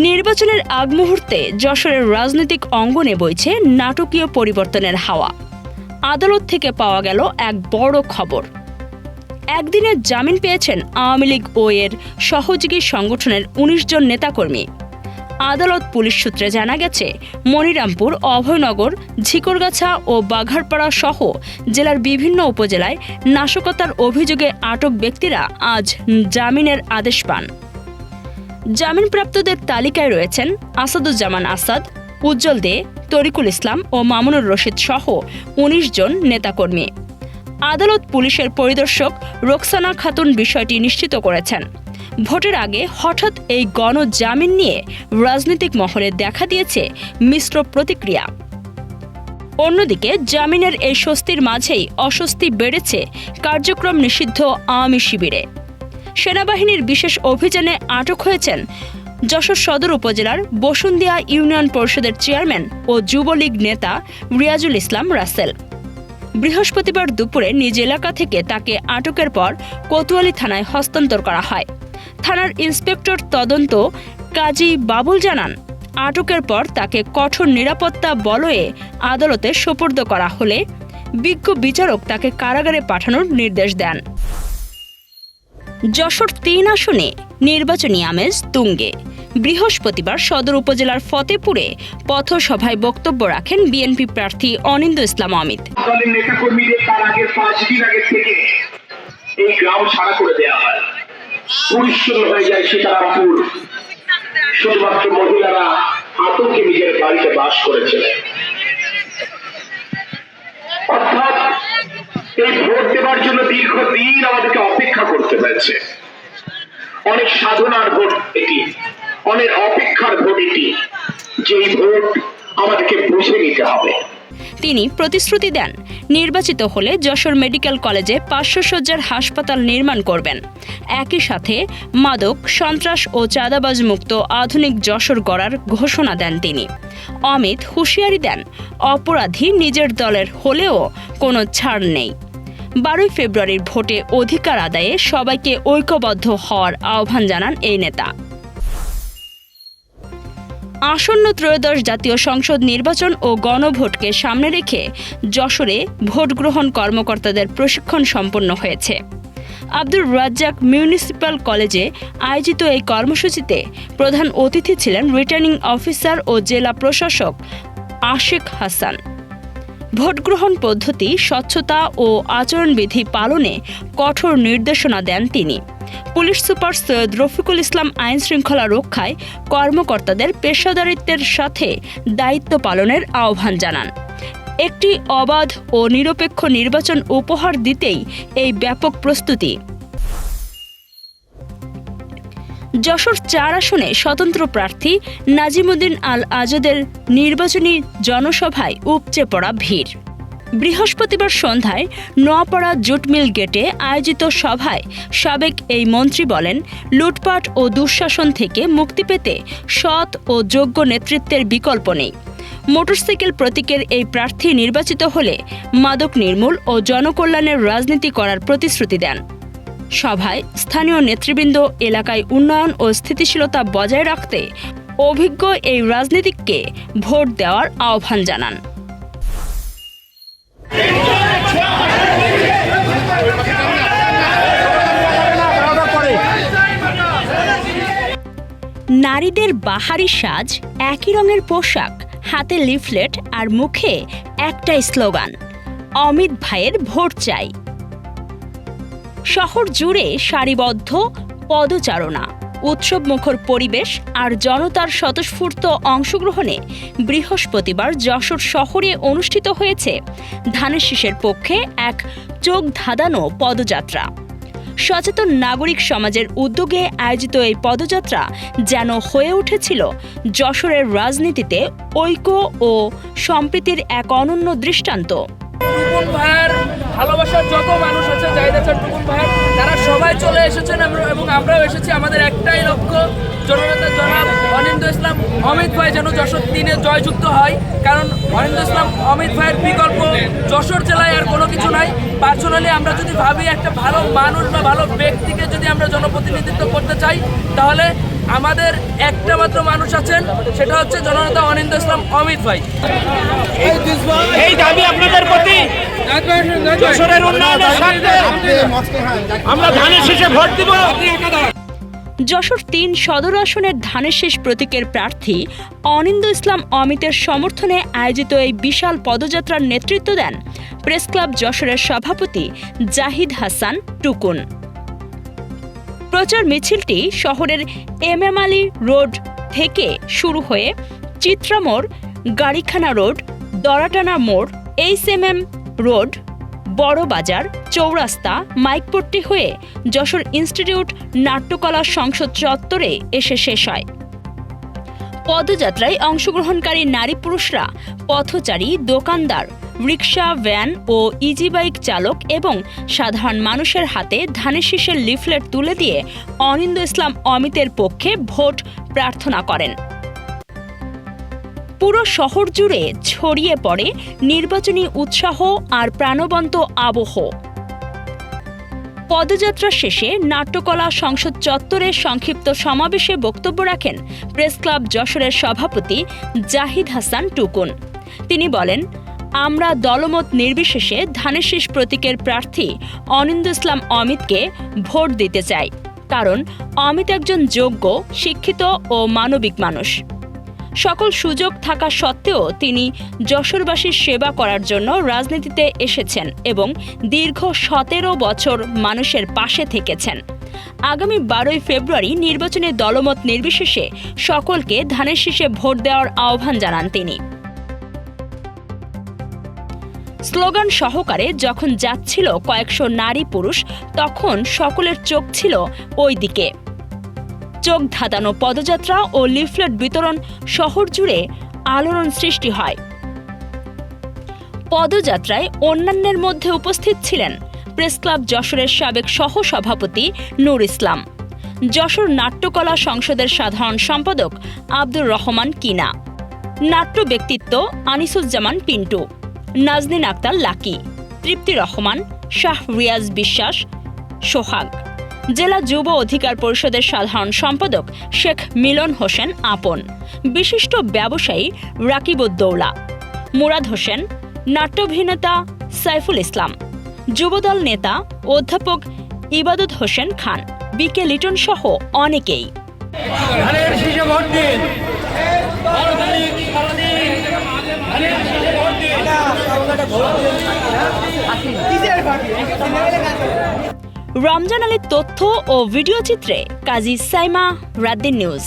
নির্বাচনের আগ মুহূর্তে যশোরের রাজনৈতিক অঙ্গনে বইছে নাটকীয় পরিবর্তনের হাওয়া। আদালত থেকে পাওয়া গেল এক বড় খবর। একদিনের জামিন পেয়েছেন আওয়ামী লীগ ও এর সহযোগী সংগঠনের ১৯ জন নেতাকর্মী। আদালত পুলিশ সূত্রে জানা গেছে, মনিরামপুর, অভয়নগর, ঝিকরগাছা ও বাঘারপাড়া সহ জেলার বিভিন্ন উপজেলায় নাশকতার অভিযোগে আটক ব্যক্তিরা আজ জামিনের আদেশ পান। জামিনপ্রাপ্তদের তালিকায় রয়েছেন আসাদুজ্জামান আসাদ, উজ্জ্বল দে, তরিকুল ইসলাম ও মামুনুর রশিদ সহ ১৯ জন নেতাকর্মী। আদালত পুলিশের পরিদর্শক রোকসানা খাতুন বিষয়টি নিশ্চিত করেছেন। ভোটের আগে হঠাৎ এই গণজামিন নিয়ে রাজনৈতিক মহলে দেখা দিয়েছে মিশ্র প্রতিক্রিয়া। অন্যদিকে জামিনের এই স্বস্তির মাঝেই অস্বস্তি বেড়েছে কার্যক্রম নিষিদ্ধ আওয়ামী শিবিরে। সেনাবাহিনীর বিশেষ অভিযানে আটক হয়েছেন যশোর সদর উপজেলার বসুন্দিয়া ইউনিয়ন পরিষদের চেয়ারম্যান ও যুবলীগ নেতা রিয়াজুল ইসলাম রাসেল। বৃহস্পতিবার দুপুরে নিজ এলাকা থেকে তাকে আটকের পর কোতোয়ালি থানায় হস্তান্তর করা হয়। থানার ইন্সপেক্টর তদন্ত কাজী বাবুল জানান, আটকের পর তাকে কঠোর নিরাপত্তা বলয়ে আদালতে সোপর্দ করা হলে বিজ্ঞ বিচারক তাকে কারাগারে পাঠানোর নির্দেশ দেন। যশোর ৩ আসনে নির্বাচনী আমেজ তুঙ্গে। বৃহস্পতিবার সদর উপজেলার ফতেপুরে পথসভায় বক্তব্য রাখেন বিএনপি প্রার্থী অনিন্দ্য ইসলাম অমিত। দলের নেতাকর্মীদের তার আগে ৫ দিন আগে থেকে এই গ্রাম ছাড়া করে দেওয়া হয়, পরিচ্ছন্ন হয়ে যায় সীতারামপুর। শুধুমাত্র মহিলারা আতঙ্কে নিজের বাড়িতে বাস করেছিলেন। অর্থাৎ এই ভোট দেওয়ার জন্য দীর্ঘদিন আমাদেরকে অপেক্ষা করতে হয়েছে। অনেক সাধনার ভোট এটি, অনেক অপেক্ষার ভোট এটি, যেই ভোট আমাদেরকে বুঝে নিতে হবে। তিনি প্রতিশ্রুতি দেন, নির্বাচিত হলে যশোর মেডিকেল কলেজে ৫০০ শয্যার হাসপাতাল নির্মাণ করবেন। একই সাথে মাদক, সন্ত্রাস ও চাঁদাবাজ মুক্ত আধুনিক যশোর গড়ার ঘোষণা দেন তিনি। অমিত হুঁশিয়ারি দেন, অপরাধী নিজের দলের হলেও কোনো ছাড় নেই। ১২ ফেব্রুয়ারির ভোটে অধিকার আদায়ে সবাইকে ঐক্যবদ্ধ হওয়ার আহ্বান জানান এই নেতা। আসন্ন ত্রয়োদশ জাতীয় সংসদ নির্বাচন ও গণভোটকে সামনে রেখে যশোরে ভোট গ্রহণ কর্মকর্তাদের প্রশিক্ষণ সম্পন্ন হয়েছে। আব্দুর রাজ্জাক মিউনিসিপ্যাল কলেজে আয়োজিত এই কর্মসূচিতে প্রধান অতিথি ছিলেন রিটার্নিং অফিসার ও জেলা প্রশাসক আশিক হাসান। ভোটগ্রহণ পদ্ধতি, স্বচ্ছতা ও আচরণবিধি পালনে কঠোর নির্দেশনা দেন তিনি। পুলিশ সুপার সৈয়দ রফিকুল ইসলাম আইন শৃঙ্খলা রক্ষায় কর্মকর্তাদের পেশাদারিত্বের সাথে দায়িত্ব পালনের আহ্বান জানান। একটি অবাধ ও নিরপেক্ষ নির্বাচন উপহার দিতেই এই ব্যাপক প্রস্তুতি। যশোর ৪ আসনে স্বতন্ত্র প্রার্থী নাজিমুদ্দিন আল আজাদের নির্বাচনী জনসভায় উপচে পড়া ভিড়। বৃহস্পতিবার সন্ধ্যায় নোয়াপাড়া জুটমিল গেটে আয়োজিত সভায় সাবেক এই মন্ত্রী বলেন, লুটপাট ও দুঃশাসন থেকে মুক্তি পেতে সৎ ও যোগ্য নেতৃত্বের বিকল্প নেই। মোটরসাইকেল প্রতীকের এই প্রার্থী নির্বাচিত হলে মাদক নির্মূল ও জনকল্যাণের রাজনীতি করার প্রতিশ্রুতি দেন। সভায় স্থানীয় নেতৃবৃন্দ এলাকায় উন্নয়ন ও স্থিতিশীলতা বজায় রাখতে অভিজ্ঞ এই রাজনীতিককে ভোট দেওয়ার আহ্বান জানান। নারীদের বাহারি সাজ, একই রঙের পোশাক, হাতে লিফলেট আর মুখে একটাই স্লোগান, অমিত ভাইয়ের ভোট চাই। শহর জুড়ে সারিবদ্ধ পদচারণা, উৎসবমুখর পরিবেশ আর জনতার স্বতঃস্ফূর্ত অংশগ্রহণে বৃহস্পতিবার যশোর শহরে অনুষ্ঠিত হয়েছে ধানের শীষের পক্ষে এক চোখ ধাঁধানো পদযাত্রা। সচেতন নাগরিক সমাজের উদ্যোগে আয়োজিত এই পদযাত্রা যেন হয়ে উঠেছিল যশোরের রাজনীতিতে ঐক্য ও সম্প্রীতির এক অনন্য দৃষ্টান্ত। টুকুন ভাইয়ের ভালোবাসার যত মানুষ আছে, জাহিদ হাসান টুকুন ভাইয়ের, তারা সবাই চলে এসেছেন এবং আমরাও এসেছি। আমাদের একটাই লক্ষ্য, জননেতা জনাব অনিন্দ্য ইসলাম অমিত ভাই যেন যশোর 3-এ জয়যুক্ত হয়। কারণ অনিন্দ্য ইসলাম অমিত ভাইয়ের বিকল্প যশোর জেলায় আর কোনো কিছু নাই। পার্সোনালি আমরা যদি ভাবি একটা ভালো মানুষ বা ভালো ব্যক্তিকে যদি আমরা জনপ্রতিনিধিত্ব করতে চাই, তাহলে আমাদের একটা মাত্র মানুষ আছেন, সেটা হচ্ছে জননেতা অনিন্দ্য ইসলাম অমিত ভাই। এই দাবি আপনাদের প্রতি যশোরের উন্নয়নের স্বার্থে আমরা ধানের শীষে ভোট দিব। যশোর ৩ সদর আসনের ধানের শীষ প্রতীকের প্রার্থী অনিন্দ্য ইসলাম অমিতের সমর্থনে আয়োজিত এই বিশাল পদযাত্রার নেতৃত্ব দেন প্রেস ক্লাব যশোরের সভাপতি জাহিদ হাসান টুকুন। প্রচার মিছিলটি শহরের MM আলী রোড থেকে শুরু হয়ে চিত্রামোড়, গাড়িখানা রোড, দরাটানা মোড়, HMM রোড, বড় বাজার, চৌরাস্তা, মাইকপট্টি হয়ে যশোর ইনস্টিটিউট নাট্যকলা সংসদ চত্বরে এসে শেষ হয়। পদযাত্রায় অংশগ্রহণকারী নারী পুরুষরা, পথচারী, দোকানদার, রিকশা, ভ্যান ও ইজি বাইক চালক এবং সাধারণ মানুষের হাতে ধানের শীষের লিফলেট তুলে দিয়ে অনিন্দ্য ইসলাম অমিতের পক্ষে ভোট প্রার্থনা করেন। পুরো শহর জুড়ে ছড়িয়ে পড়ে নির্বাচনী উৎসাহ আর প্রাণবন্ত আবহ। পদযাত্রা শেষে নাট্যকলা সংসদ চত্বরে সংক্ষিপ্ত সমাবেশে বক্তব্য রাখেন প্রেস ক্লাব যশোরের সভাপতি জাহিদ হাসান টুকুন। তিনি বলেন, আমরা দলমত নির্বিশেষে ধানের শীষ প্রতীকের প্রার্থী অনিন্দ্য ইসলাম অমিতকে ভোট দিতে চাই, কারণ অমিত একজন যোগ্য, শিক্ষিত ও মানবিক মানুষ। সকল সুযোগ থাকা সত্ত্বেও তিনি যশোরবাসীর সেবা করার জন্য রাজনীতিতে এসেছেন এবং দীর্ঘ 17 বছর মানুষের পাশে থেকেছেন। আগামী 12 ফেব্রুয়ারি নির্বাচনে দলমত নির্বিশেষে সকলকে ধানের শীষে ভোট দেওয়ার আহ্বান জানান তিনি। স্লোগান সহকারে যখন যাচ্ছিল কয়েকশো নারী পুরুষ, তখন সকলের চোখ ছিল ওই দিকে। চোখ ধাঁধানো পদযাত্রা ও লিফলেট বিতরণ শহর জুড়ে আলোড়ন সৃষ্টি হয়। পদযাত্রায় অন্যান্যের মধ্যে উপস্থিত ছিলেন প্রেস ক্লাব যশোরের সাবেক সহ-সভাপতি নূর ইসলাম, যশোর নাট্যকলা সংসদের সাধারণ সম্পাদক আব্দুর রহমান কিনা, নাট্য ব্যক্তিত্ব আনিসুজ্জামান পিন্টু, নাজনীন আক্তার লাকি, তৃপ্তি রহমান, শাহ রিয়াজ বিশ্বাস, সোহাগ, জেলা যুব অধিকার পরিষদের সাধারণ সম্পাদক শেখ মিলন হোসেন আপন, বিশিষ্ট ব্যবসায়ী রাকিবউদ্দৌলা, মুরাদ হোসেন, নাট্যাভিনেতা সাইফুল ইসলাম, যুবদল নেতা অধ্যাপক ইবাদত হোসেন খান, BK লিটন সহ অনেকেই। রমজান আলীর তথ্য ও ভিডিও চিত্রে কাজী সাইমা, রাদ্দিন নিউজ।